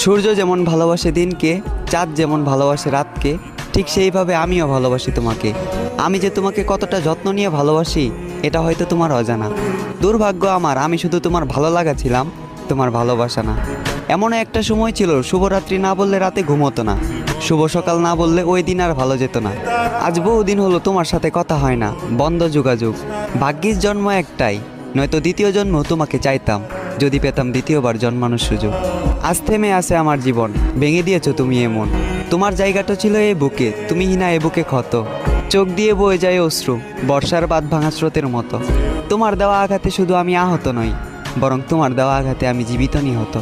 সূর্য যেমন ভালোবাসে দিনকে, চাঁদ যেমন ভালোবাসে রাতকে, ঠিক সেইভাবে আমিও ভালোবাসি তোমাকে। আমি যে তোমাকে কতটা যত্ন নিয়ে ভালোবাসি এটা হয়তো তোমার অজানা। দুর্ভাগ্য আমার, আমি শুধু তোমার ভালো লাগা ছিলাম, তোমার ভালোবাসা না। এমন একটা সময় ছিল শুভরাত্রি না বললে রাতে ঘুমোতো না, শুভ সকাল না বললে ওই দিন আর ভালো যেত না। আজ বহুদিন হলো তোমার সাথে কথা হয় না, বন্ধ যোগাযোগ। ভাগ্যিস জন্ম একটাই, নয়তো দ্বিতীয় জন্ম তোমাকে চাইতাম, যদি পেতাম দ্বিতীয়বার জন্মানোর সুযোগ। আজ থেমে আছে আমার জীবন, ভেঙে দিয়েছো তুমি এমন। তোমার জায়গাটা ছিল এই বুকে, তুমি হিনা এ বুকে ক্ষত। চোখ দিয়ে বয়ে যায় অশ্রু, বর্ষার বাঁধ ভাঙা স্রোতের মতো। তোমার দেওয়া আঘাতে শুধু আমি আহত নই, বরং তোমার দেওয়া আঘাতে আমি জীবিত নিহত।